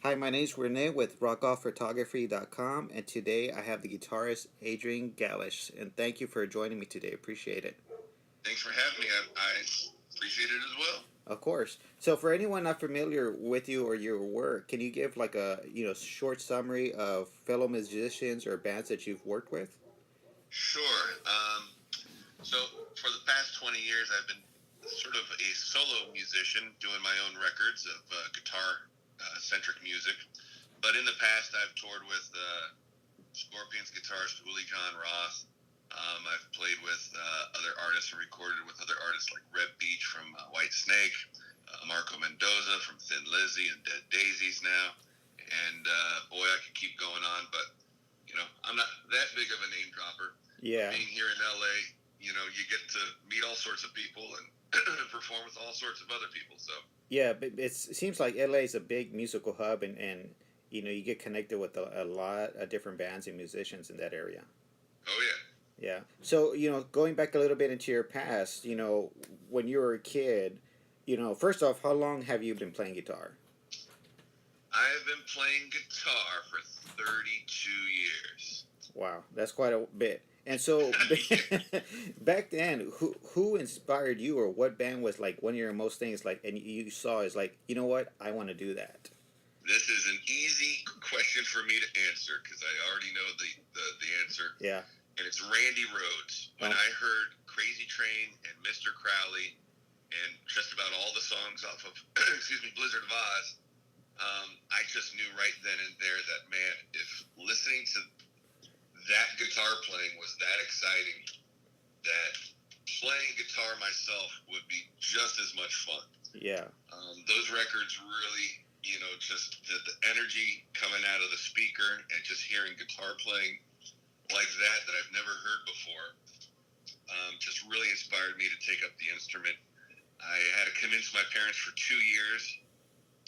Hi, my name's Renee with rockoffphotography.com, and today I have the guitarist Adrian Galysh. And thank you for joining me today. Appreciate it. Thanks for having me. I appreciate it as well. Of course. So, for anyone not familiar with you or your work, can you give like a short summary of fellow musicians or bands that you've worked with? Sure. So for the past 20 years, I've been sort of a solo musician doing my own records of guitar-centric music. But in the past, I've toured with Scorpions guitarist Willie John Roth. I've played with other artists and recorded with other artists like Reb Beach from White Snake, Marco Mendoza from Thin Lizzy and Dead Daisies now. And boy, I could keep going on, but I'm not that big of a name dropper. Yeah. Being here in LA, you get to meet all sorts of people and perform with all sorts of other people. So Yeah, but it seems like LA is a big musical hub, and you get connected with a lot of different bands and musicians in that area. oh yeah. Yeah. So, going back a little bit into your past, when you were a kid, first off, how long have you been playing guitar? I've been playing guitar for 32 years. Wow, that's quite a bit. And so, back then, who inspired you, or what band was like one of your most things like, and you saw is like, you know what, I want to do that. This is an easy question for me to answer because I already know the answer. Yeah. And it's Randy Rhoads. When I heard Crazy Train and Mr. Crowley and just about all the songs off of Blizzard of Oz, I just knew right then and there that, man, if listening to that guitar playing was that exciting, that playing guitar myself would be just as much fun. Yeah. Those records really, just the energy coming out of the speaker and just hearing guitar playing like that I've never heard before, just really inspired me to take up the instrument. I had to convince my parents for 2 years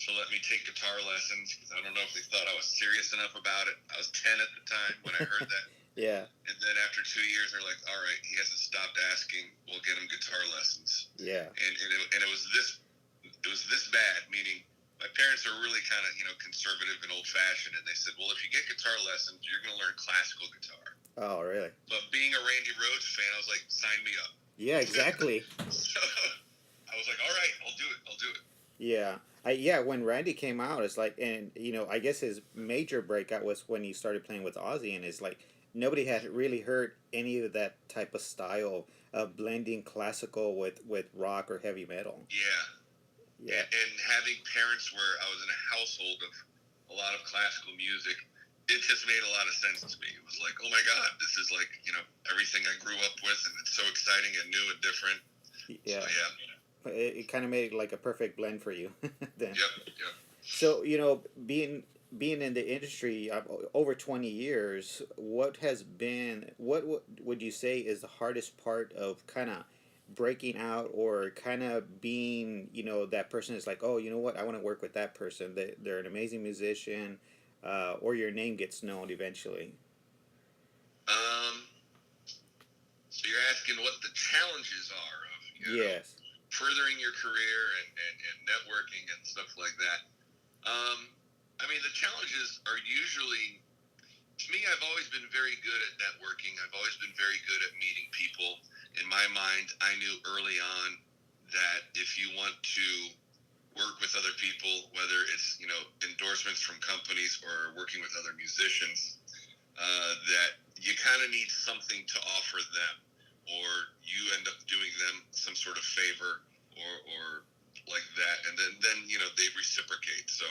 to let me take guitar lessons because I don't know if they thought I was serious enough about it. I was 10 at the time when I heard that. Yeah. And then after 2 years, they're like, all right, he hasn't stopped asking. We'll get him guitar lessons. Yeah. And it was this bad, meaning my parents are really kind of, conservative and old-fashioned, and they said, well, if you get guitar lessons, you're going to learn classical guitar. Oh, really? But being a Randy Rhoads fan, I was like, sign me up. Yeah, exactly. So I was like, all right, I'll do it. Yeah. Yeah, when Randy came out, it's like, and I guess his major breakout was when he started playing with Ozzy, and it's like nobody had really heard any of that type of style of blending classical with rock or heavy metal. Yeah. Yeah. And having parents where I was in a household of a lot of classical music, it just made a lot of sense to me. It was like, oh my God, this is like, everything I grew up with, and it's so exciting and new and different. Yeah. So, yeah. It kind of made like a perfect blend for you. Then. Yep. So, being in the industry over 20 years, what would you say is the hardest part of kind of breaking out, or kind of being, that person is like, oh, you know what, I want to work with that person. They're an amazing musician, or your name gets known eventually. So you're asking what the challenges are of, Yes. furthering your career and networking and stuff like that. I mean, the challenges are usually, to me, I've always been very good at networking. I've always been very good at meeting people. In my mind, I knew early on that if you want to work with other people, whether it's, endorsements from companies or working with other musicians, that you kind of need something to offer them, or you end up doing them some sort of favor or like that. And then they reciprocate. So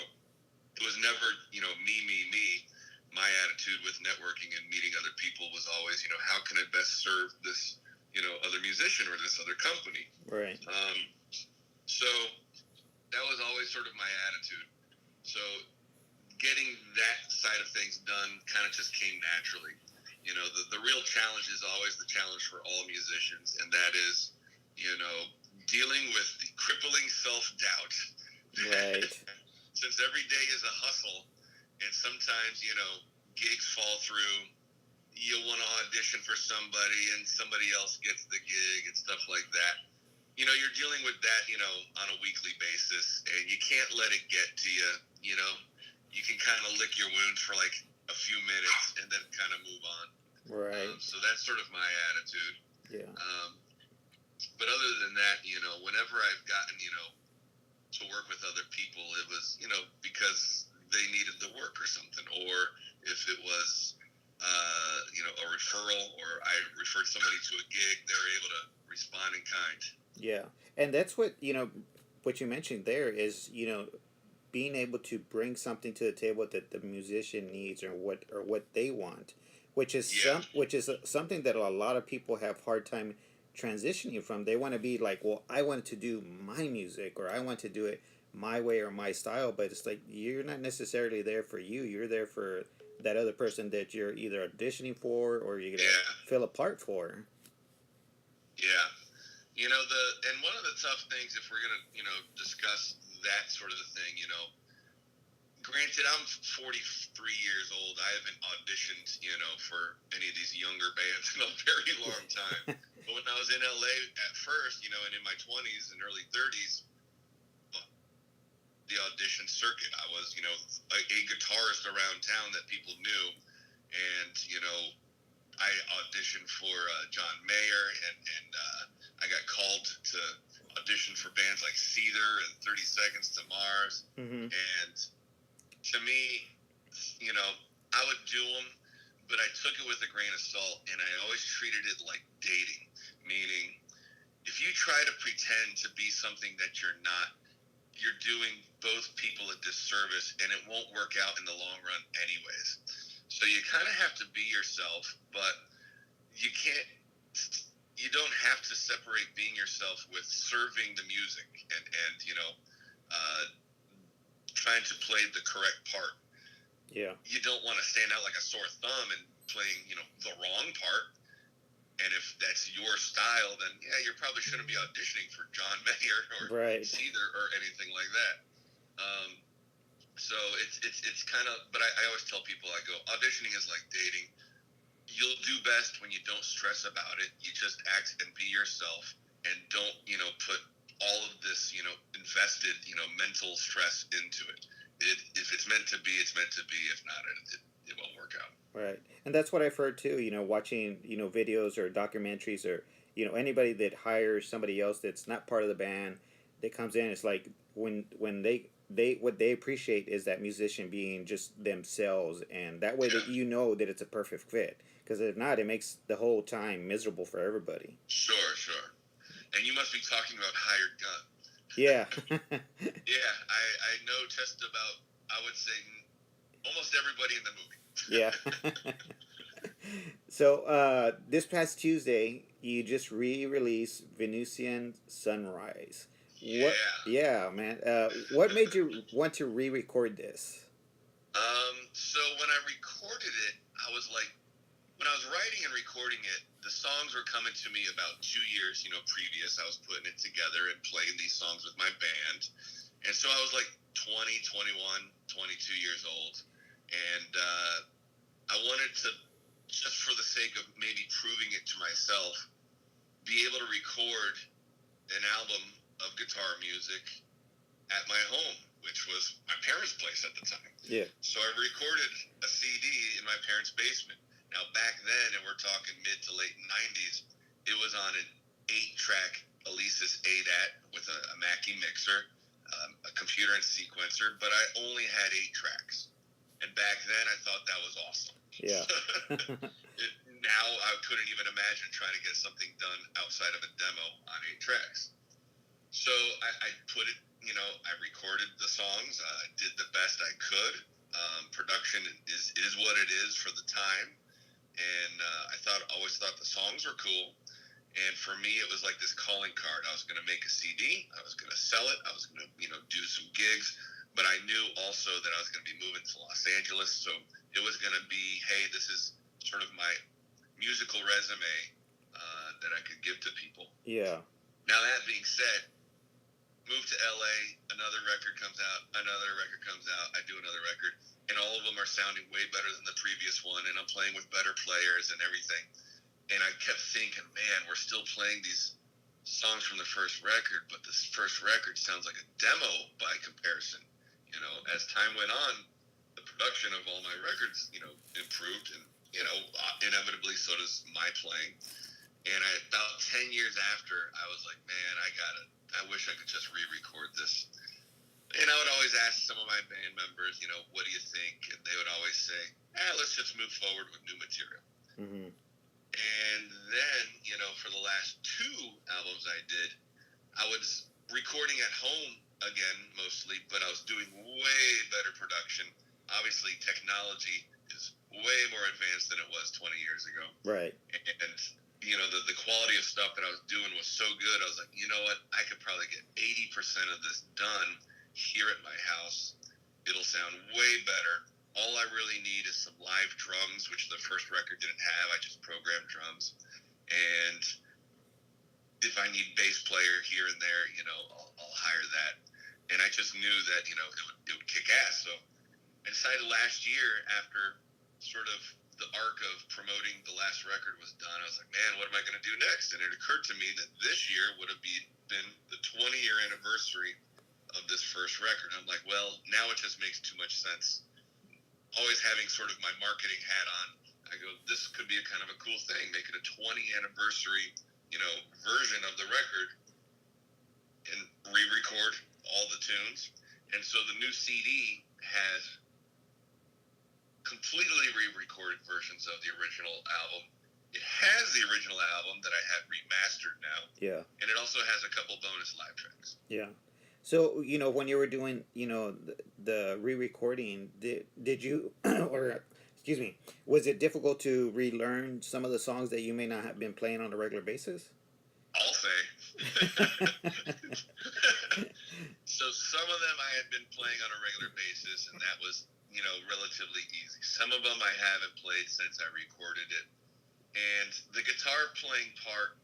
it was never, me. My attitude with networking and meeting other people was always, how can I best serve this, other musician or this other company? Right. So that was always sort of my attitude. So getting that side of things done kind of just came naturally. The real challenge is always the challenge for all musicians, and that is, dealing with the crippling self-doubt. Right. Since every day is a hustle, and sometimes, gigs fall through, you'll want to audition for somebody, and somebody else gets the gig and stuff like that. You're dealing with that, on a weekly basis, and you can't let it get to you, you kind of lick your wounds for like a few minutes and then kind of move on. Right. So that's sort of my attitude. Yeah. But other than that, whenever I've gotten, to work with other people, it was, because they needed the work or something, or if it was, a referral, or I referred somebody to a gig, they were able to respond in kind. Yeah. And that's what, what you mentioned there is, being able to bring something to the table that the musician needs or what they want, which is something that a lot of people have hard time transitioning from. They want to be like, well, I want to do my music, or I want to do it my way or my style, but it's like you're not necessarily there for you. You're there for that other person that you're either auditioning for or you're gonna fill a part for. Yeah. And one of the tough things, if we're gonna, discuss that sort of a thing, granted, I'm 43 years old. I haven't auditioned, for any of these younger bands in a very long time. But when I was in LA at first, and in my 20s and early 30s, the audition circuit, I was, a guitarist around town that people knew. And, I auditioned for John Mayer, and I got called to audition for bands like Seether and 30 Seconds to Mars. Mm-hmm. And to me, I would do them, but I took it with a grain of salt, and I always treated it like dating, meaning if you try to pretend to be something that you're not, you're doing both people a disservice, and it won't work out in the long run anyways. So you kind of have to be yourself, but you don't have to separate being yourself with serving the music and trying to play the correct part. Yeah. You don't want to stand out like a sore thumb and playing, the wrong part. And if that's your style, then you probably shouldn't be auditioning for John Mayer or Seether or anything like that. So it's kind of, but I always tell people, I go, auditioning is like dating. You'll do best when you don't stress about it. You just act and be yourself, and don't, put all of this, invested, mental stress into it. If it's meant to be, it's meant to be. If not, it won't work out. Right. And that's what I've heard too, watching, videos or documentaries or, anybody that hires somebody else that's not part of the band that comes in, it's like when they what they appreciate is that musician being just themselves, and that way that that it's a perfect fit. Because if not, it makes the whole time miserable for everybody. Sure. And you must be talking about Hired Gun. Yeah. Yeah, I know just about, I would say, almost everybody in the movie. Yeah. So, this past Tuesday, you just re-released Venusian Sunrise. Yeah, man. What made you want to re-record this? So when I recorded it, I was like, when I was writing and recording it, the songs were coming to me about 2 years, previous. I was putting it together and playing these songs with my band. And so I was like 20, 21, 22 years old. And I wanted to, just for the sake of maybe proving it to myself, be able to record an album of guitar music at my home, which was my parents' place at the time. Yeah. So I recorded a CD in my parents' basement. Now, back then, and we're talking mid to late 90s, it was on an 8-track Alesis ADAT with a Mackie mixer, a computer and sequencer, but I only had 8 tracks. And back then, I thought that was awesome. Yeah. Now, I couldn't even imagine trying to get something done outside of a demo on 8 tracks. So I put it, I recorded the songs. I did the best I could. Production is what it is for the time. And I always thought the songs were cool. And for me, it was like this calling card. I was going to make a CD. I was going to sell it. I was going to, do some gigs. But I knew also that I was going to be moving to Los Angeles. So it was going to be, hey, this is sort of my musical resume that I could give to people. Yeah. Now, that being said, move to LA, another record comes out, I do another record, and all of them are sounding way better than the previous one, and I'm playing with better players and everything. And I kept thinking, man, we're still playing these songs from the first record, but this first record sounds like a demo by comparison. As time went on, the production of all my records, improved, and inevitably so does my playing. And about 10 years after, I was like, man, I wish I could just re-record this. And I would always ask some of my band members, what do you think? And they would always say, let's just move forward with new material. Mm-hmm. And then, for the last 2 albums I did, I was recording at home again, mostly, but I was doing way better production. Obviously, technology is way more advanced than it was 20 years ago. Right. And, the quality of stuff that I was doing was so good. I was like, you know what? I could probably get 80% of this done here at my house. It'll sound way better. All I really need is some live drums, which the first record didn't have. I just programmed drums. And if I need bass player here and there, I'll hire that. And I just knew that, it would kick ass. So I decided last year, after sort of the arc of promoting the last record was done, I was like, man, what am I going to do next? And it occurred to me that this year would have been the 20-year anniversary of this first record. I'm like, well, now it just makes too much sense. Always having sort of my marketing hat on, I go, this could be a kind of a cool thing. Make it a 20 anniversary, version of the record and re-record all the tunes. And so the new CD has completely re-recorded versions of the original album. It has the original album that I have remastered now. Yeah. And it also has a couple bonus live tracks. Yeah. So, when you were doing, the re-recording, did you, or, excuse me, was it difficult to relearn some of the songs that you may not have been playing on a regular basis? I'll say. So some of them I had been playing on a regular basis, and that was, relatively easy. Some of them I haven't played since I recorded it. And the guitar playing part,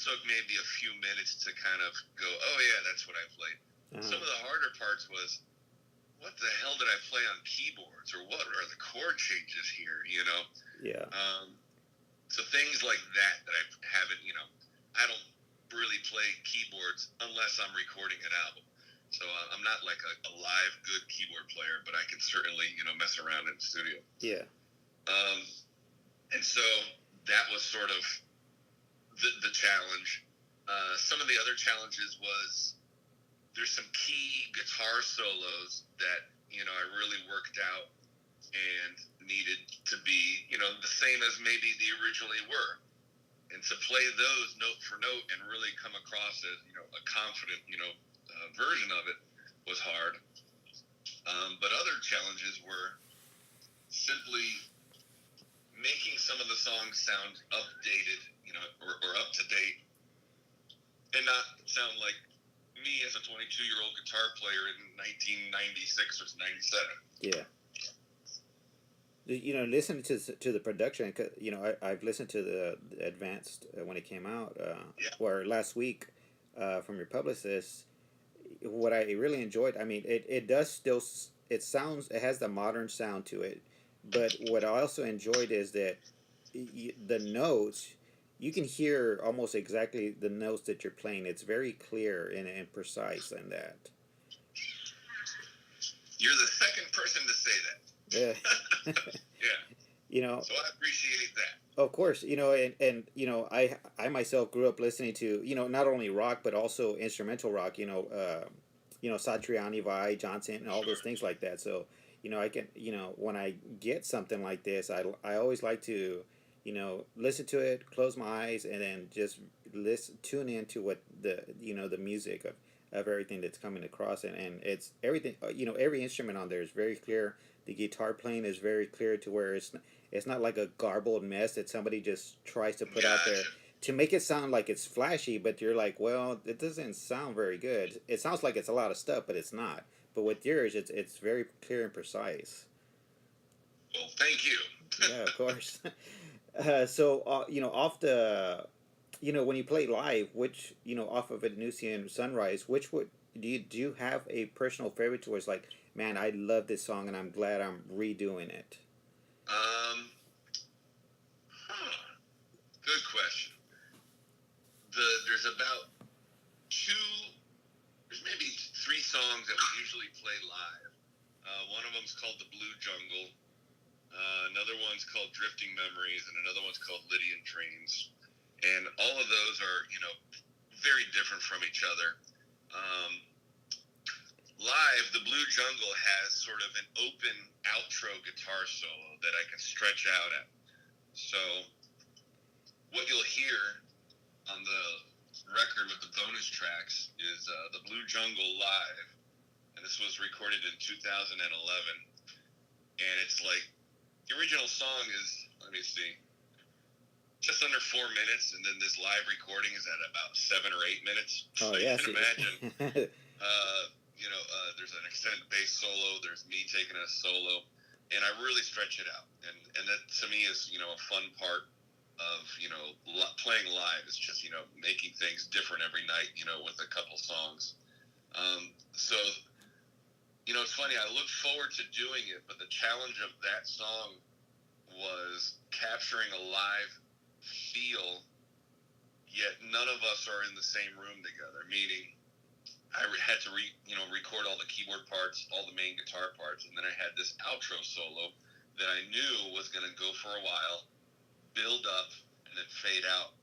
took maybe a few minutes to kind of go, oh yeah, that's what I played. Uh-huh. Some of the harder parts was, what the hell did I play on keyboards, or what are the chord changes here, Yeah. So things like that I haven't, I don't really play keyboards unless I'm recording an album. So I'm not like a live good keyboard player, but I can certainly, mess around in the studio. Yeah. And so that was sort of the challenge. Some of the other challenges was there's some key guitar solos that, I really worked out and needed to be, the same as maybe they originally were. And to play those note for note and really come across as, a confident, version of it was hard. But other challenges were simply making some of the songs sound updated, or up to date, and not sound like me as a 22-year-old guitar player in 1996 or 97. Yeah. Listening to the production, I've listened to the advanced when it came out, or last week, from your publicist. What I really enjoyed, it does still, it has the modern sound to it, but what I also enjoyed is that the notes, you can hear almost exactly the notes that you're playing. It's very clear and precise in that. You're the second person to say that. Yeah. Yeah. So I appreciate that. Of course, I myself grew up listening to, not only rock but also instrumental rock, Satriani, Vai, Johnson, and all those things like that. So, I can, when I get something like this, I always like to, listen to it, close my eyes, and then just tune into what the music of everything that's coming across, and it's everything. Every instrument on there is very clear. The guitar playing is very clear to where it's not like a garbled mess that somebody just tries to put out there to make it sound like it's flashy, but you're like, well, it doesn't sound very good. It sounds like it's a lot of stuff, but it's not. But with yours, it's very clear and precise. Well, thank you. Yeah, of course. So, off the, when you play live, which, off of Venusian Sunrise, which do you have a personal favorite to where it's like, man, I love this song and I'm glad I'm redoing it? Good question. There's maybe 3 songs that we usually play live. One of of them's called The Blue Jungle. Another one's called Drifting Memories, and another one's called Lydian Trains. And all of those are, very different from each other. Live, The Blue Jungle has sort of an open outro guitar solo that I can stretch out at. So what you'll hear on the record with the bonus tracks is The Blue Jungle Live. And this was recorded in 2011. And it's like, the original song is, let me see, just under 4 minutes, and then this live recording is at about 7 or 8 minutes. So you can imagine, there's an extended bass solo, there's me taking a solo, and I really stretch it out. And that, to me, is, a fun part of, playing live. It's just, making things different every night, with a couple songs. So, it's funny, I look forward to doing it, but the challenge of that song was capturing a live feel, yet none of us are in the same room together, meaning I had to record all the keyboard parts, all the main guitar parts, and then I had this outro solo that I knew was going to go for a while, build up, and then fade out.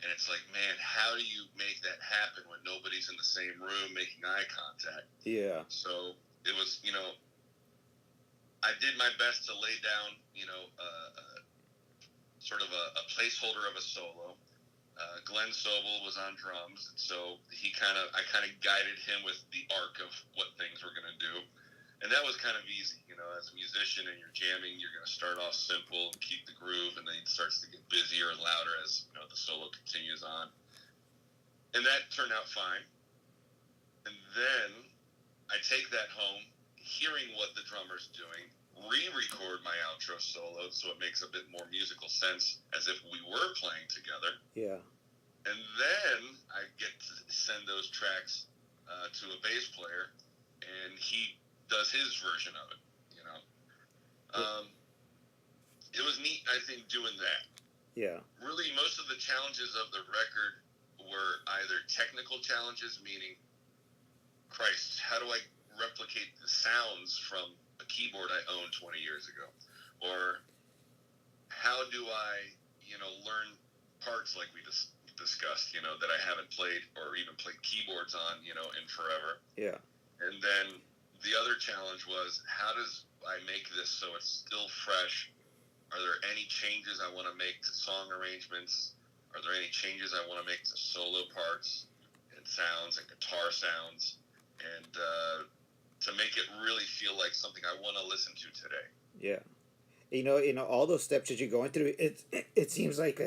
And it's like, man, how do you make that happen when nobody's in the same room making eye contact? Yeah. So it was, I did my best to lay down, sort of a placeholder of a solo. Glenn Sobel was on drums, so I kind of guided him with the arc of what things we're going to do. And that was kind of easy, as a musician and you're jamming, you're going to start off simple and keep the groove, and then it starts to get busier and louder as, the solo continues on. And that turned out fine. And then I take that home, hearing what the drummer's doing, re-record my outro solo so it makes a bit more musical sense as if we were playing together. Yeah. And then I get to send those tracks to a bass player, and he does his version of it, It was neat, I think, doing that. Yeah. Really, most of the challenges of the record were either technical challenges, meaning, Christ, how do I replicate the sounds from a keyboard I owned 20 years ago? Or how do I, learn parts like we just discussed, that I haven't played or even played keyboards on, in forever. Yeah. And then the other challenge was, how does I make this so it's still fresh? Are there any changes I want to make to song arrangements? Are there any changes I want to make to solo parts and sounds and guitar sounds? And to make it really feel like something I want to listen to today. Yeah. All those steps that you're going through, it seems like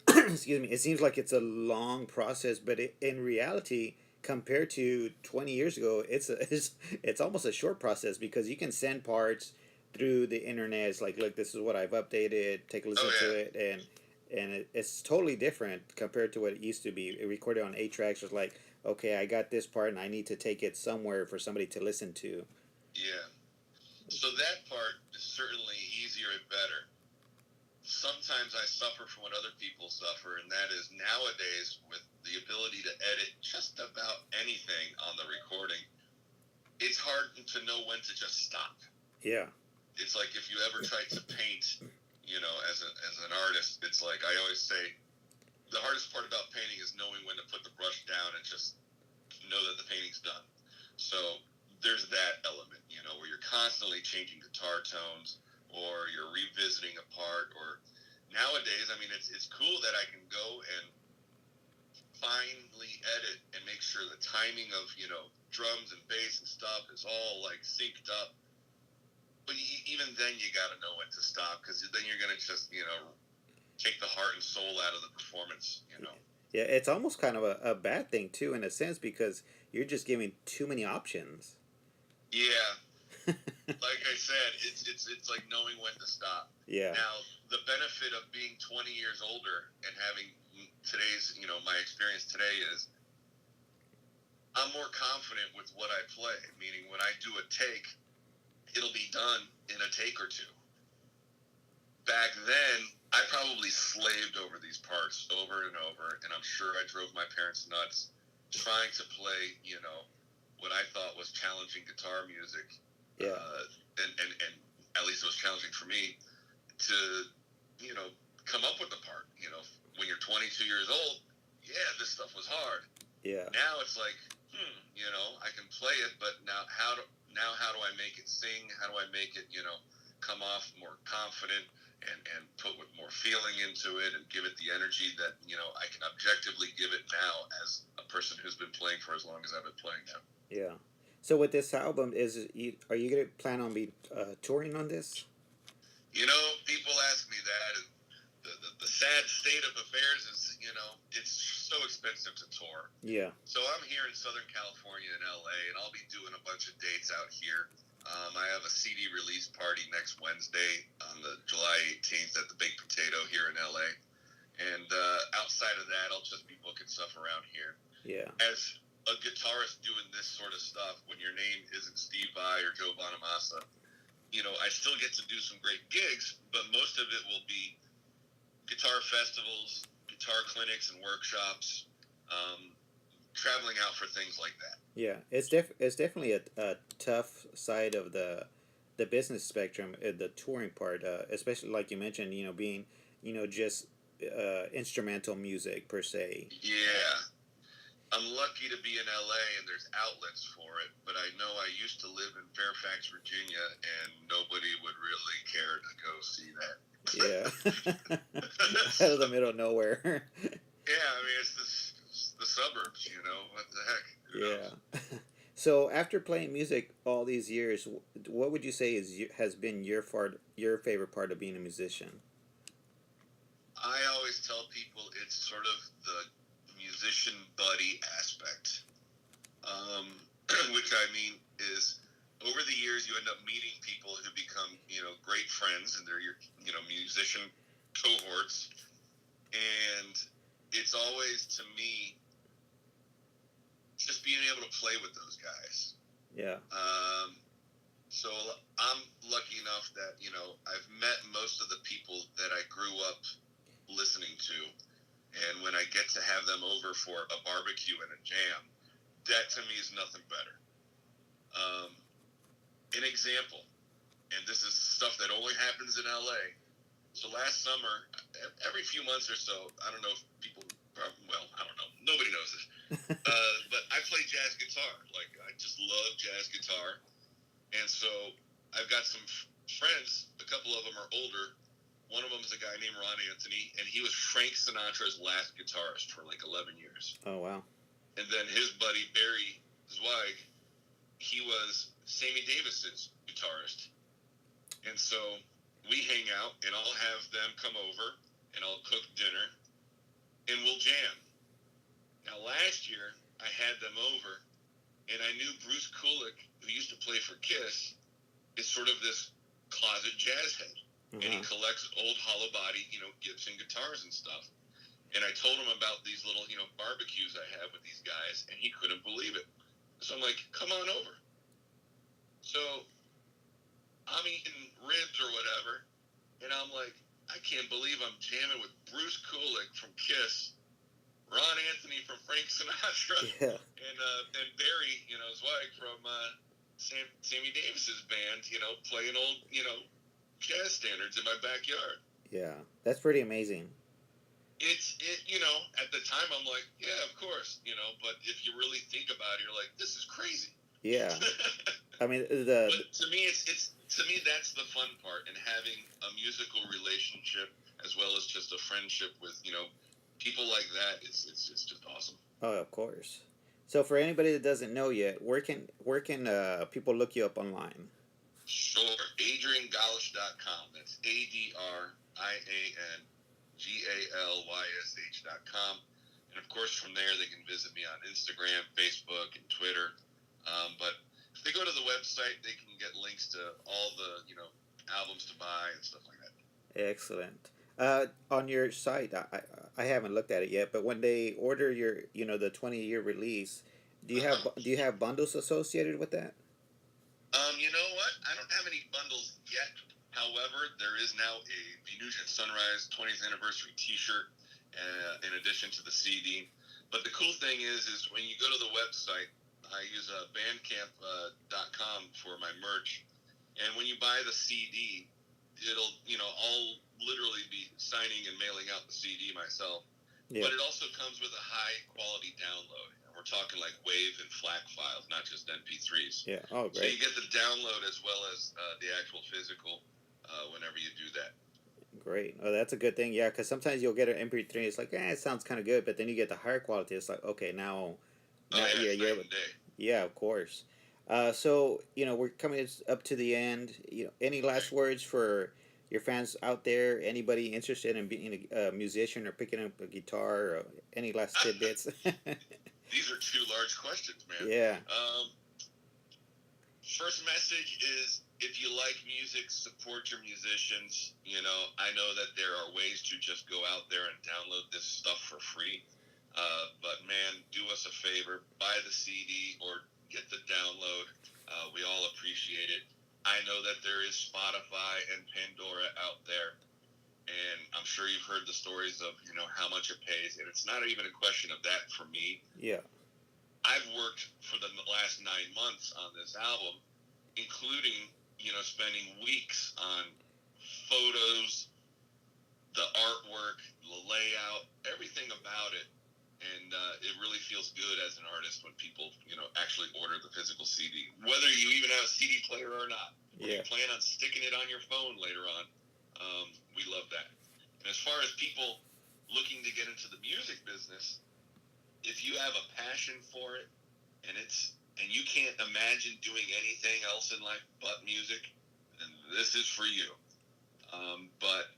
excuse me, it seems like it's a long process, but in reality, compared to 20 years ago, it's almost a short process, because you can send parts through the internet. It's like, look, this is what I've updated, take a listen to it, and it's totally different compared to what it used to be. It recorded on 8 tracks was like, okay, I got this part and I need to take it somewhere for somebody to listen to. Yeah. So that part is certainly easier and better. Sometimes I suffer from what other people suffer, and that is nowadays, with the ability to edit just about anything on the recording, it's hard to know when to just stop. Yeah. It's like if you ever tried to paint, as an artist, it's like I always say, the hardest part about painting is knowing when to put the brush down and just know that the painting's done. So there's that element, where you're constantly changing guitar tones, or you're revisiting a part. Or nowadays, I mean, it's cool that I can go and finely edit and make sure the timing of, drums and bass and stuff is all like synced up. But even then, you got to know when to stop, because then you're going to just, take the heart and soul out of the performance, Yeah, it's almost kind of a bad thing too, in a sense, because you're just giving too many options. Yeah. Like I said, it's like knowing when to stop. Yeah. Now, the benefit of being 20 years older and having today's, my experience today is I'm more confident with what I play, meaning when I do a take, it'll be done in a take or two. Back then, I probably slaved over these parts over and over, and I'm sure I drove my parents nuts trying to play, what I thought was challenging guitar music. Yeah. for me to, come up with the part. When you're 22 years old, yeah, this stuff was hard. Yeah. Now it's like, I can play it, but now how do I make it sing? How do I make it, come off more confident and put with more feeling into it and give it the energy that, I can objectively give it now as a person who's been playing for as long as I've been playing now. Yeah. So with this album, are you gonna plan on touring on this? People ask me that, and the sad state of affairs is, it's so expensive to tour. Yeah. So I'm here in Southern California in LA, and I'll be doing a bunch of dates out here. I have a CD release party next Wednesday on the July 18th at the Baked Potato here in LA. And outside of that, I'll just be booking stuff around here. Yeah. As a guitarist doing this sort of stuff, when your name isn't Steve Vai or Joe Bonamassa, I still get to do some great gigs, but most of it will be guitar festivals, guitar clinics and workshops, traveling out for things like that. Yeah, it's definitely a tough side of the business spectrum, the touring part, especially like you mentioned, being, just instrumental music per se. Yeah. I'm lucky to be in LA and there's outlets for it, but I know I used to live in Fairfax, Virginia, and nobody would really care to go see that. Yeah. Out of the middle of nowhere. Yeah, I mean, it's the suburbs, what the heck? Yeah. So after playing music all these years, what would you say has been your favorite part of being a musician? I always tell people it's sort of the musician buddy aspect, which I mean is over the years you end up meeting people who become great friends, and they're your musician cohorts, and it's always to me just being able to play with those guys. Yeah. So I'm lucky enough that I've met most of the people that I grew up listening to. And when I get to have them over for a barbecue and a jam, that to me is nothing better. An example, and this is stuff that only happens in LA. So last summer, every few months or so, I don't know if people, I don't know, nobody knows this, but I play jazz guitar. Like, I just love jazz guitar. And so I've got some friends, a couple of them are older. One of them is a guy named Ron Anthony, and he was Frank Sinatra's last guitarist for like 11 years. Oh, wow. And then his buddy, Barry Zweig, he was Sammy Davis's guitarist. And so we hang out, and I'll have them come over, and I'll cook dinner, and we'll jam. Now, last year, I had them over, and I knew Bruce Kulick, who used to play for Kiss, is sort of this closet jazz head. And he collects old hollow body, Gibson guitars and stuff. And I told him about these little, barbecues I have with these guys, and he couldn't believe it. So I'm like, come on over. So I'm eating ribs or whatever, and I'm like, I can't believe I'm jamming with Bruce Kulick from Kiss, Ron Anthony from Frank Sinatra, and Barry, Zweig from Sammy Davis's band, playing old, jazz standards in my backyard. Yeah, that's pretty amazing. At the time I'm like, yeah, of course, but if you really think about it, you're like, this is crazy. Yeah. I mean, but to me, to me, that's the fun part, and having a musical relationship as well as just a friendship with, people like that, it's just awesome. Oh, of course. So for anybody that doesn't know yet, where can people look you up online? Sure. AdrianGalysh.com. That's AdrianGalysh.com. And of course, from there, they can visit me on Instagram, Facebook, and Twitter. But if they go to the website, they can get links to all the, albums to buy and stuff like that. Excellent. On your site, I haven't looked at it yet, but when they order your, the 20-year release, do you have bundles associated with that? You know what? I don't have any bundles yet. However, there is now a Venusian Sunrise 20th anniversary T-shirt in addition to the CD. But the cool thing is when you go to the website, I use Bandcamp.com for my merch. And when you buy the CD, I'll literally be signing and mailing out the CD myself. Yeah. But it also comes with a high quality download. And we're talking like WAV and FLAC files, not just MP3s. Yeah. Oh, So you great. get the download as well as the actual physical whenever you do that. Great. Oh, that's a good thing. Yeah, because sometimes you'll get an MP3. It's like, it sounds kind of good, but then you get the higher quality. It's like, okay, Oh now, yeah, yeah, it's you're night able. and day. Yeah, of course. So we're coming up to the end. Any last Okay. words for your fans out there? Anybody interested in being a musician or picking up a guitar? Or any last tidbits? These are two large questions, man. Yeah. First message is if you like music, support your musicians. I know that there are ways to just go out there and download this stuff for free. But man, do us a favor, buy the CD or get the download. We all appreciate it. I know that there is Spotify and Pandora out there, and I'm sure you've heard the stories of how much it pays, and it's not even a question of that for me. Yeah. I've worked for the last 9 months on this album, including spending weeks on photos, the artwork, the layout, everything about it. And it really feels good as an artist when people, actually order the physical CD, whether you even have a CD player or not. Or Yeah. you plan on sticking it on your phone later on. We love that. And as far as people looking to get into the music business, if you have a passion for it and you can't imagine doing anything else in life but music, then this is for you. But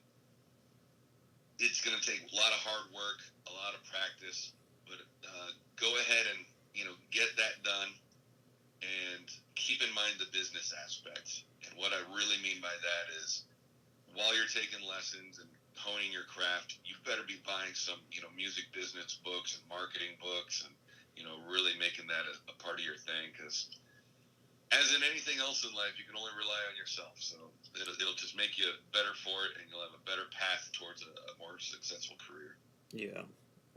it's going to take a lot of hard work, a lot of practice, but go ahead and get that done, and keep in mind the business aspects. And what I really mean by that is, while you're taking lessons and honing your craft, you better be buying some music business books and marketing books, and really making that a part of your thing, because as in anything else in life, you can only rely on yourself. So it'll just make you better for it, and you'll have a better path towards a more successful career. Yeah.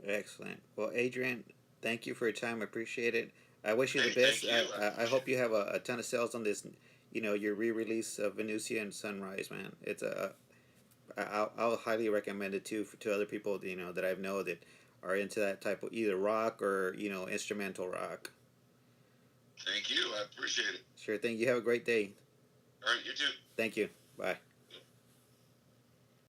Excellent. Well, Adrian, thank you for your time. I appreciate it. I wish you the Hey, best. thank you. I I appreciate hope it. you have a ton of sales on this. Your re-release of Venusia and Sunrise, man. I'll highly recommend it too to other people. That I know that are into that type of either rock or instrumental rock. Thank you. I appreciate it. Sure thing. You have a great day. All right, you too. Thank you. Bye.